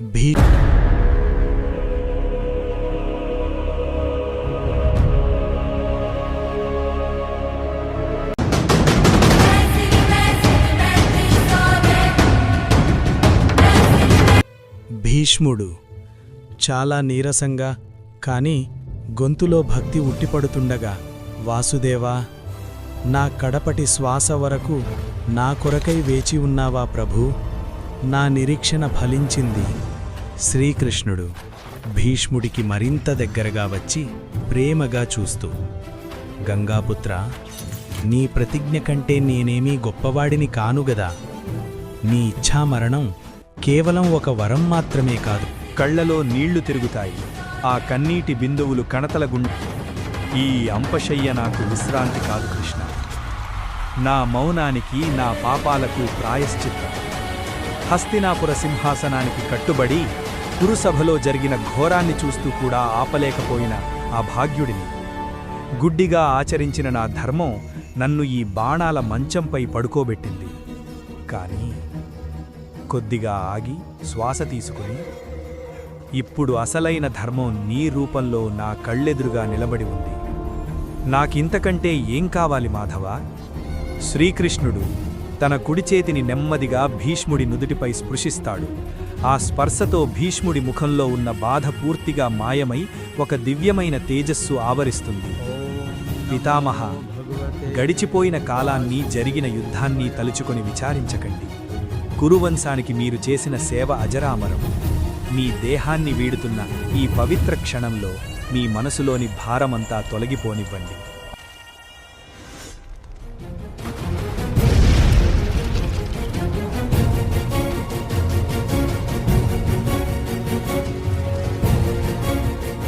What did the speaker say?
భీ భీష్ముడు చాలా నీరసంగా కాని గొంతులో భక్తి ఉట్టిపడుతుండగా, వాసుదేవా, నా కడపటి శ్వాస వరకు నా కొరకై వేచి ఉన్నావా ప్రభూ? నా నిరీక్షణ ఫలించింది. శ్రీకృష్ణుడు భీష్ముడికి మరింత దగ్గరగా వచ్చి ప్రేమగా చూస్తూ, గంగాపుత్ర, నీ ప్రతిజ్ఞ కంటే నేనేమీ గొప్పవాడిని కానుగదా. నీ ఇచ్ఛామరణం కేవలం ఒక వరం మాత్రమే కాదు. కళ్లలో నీళ్లు తిరుగుతాయి. ఆ కన్నీటి బిందువులు కణతల ఈ అంపశయ్య నాకు విశ్రాంతి కాదు కృష్ణ. నా మౌనానికి, నా పాపాలకు ప్రాయశ్చిత్తం. హస్తినాపుర సింహాసనానికి కట్టుబడి కురుసభలో జరిగిన ఘోరాన్ని చూస్తూ కూడా ఆపలేకపోయిన ఆ భాగ్యుడిని, గుడ్డిగా ఆచరించిన నా ధర్మం నన్ను ఈ బాణాల మంచంపై పడుకోబెట్టింది. కాని కొద్దిగా ఆగి శ్వాస తీసుకుని, ఇప్పుడు అసలైన ధర్మం నీ రూపంలో నా కళ్ళెదురుగా నిలబడి ఉంది. నాకింతకంటే ఏం కావాలి మాధవా? శ్రీకృష్ణుడు తన కుడిచేతిని నెమ్మదిగా భీష్ముడి నుదుటిపై స్పృశిస్తాడు. ఆ స్పర్శతో భీష్ముడి ముఖంలో ఉన్న బాధ పూర్తిగా మాయమై ఒక దివ్యమైన తేజస్సు ఆవరిస్తుంది. పితామహ, గడిచిపోయిన కాలాన్ని, జరిగిన యుద్ధాన్ని తలుచుకొని విచారించకండి. కురువంశానికి మీరు చేసిన సేవ అజరామరం. మీ దేహాన్ని వీడుతున్న ఈ పవిత్ర క్షణంలో మీ మనసులోని భారమంతా తొలగిపోనివ్వండి.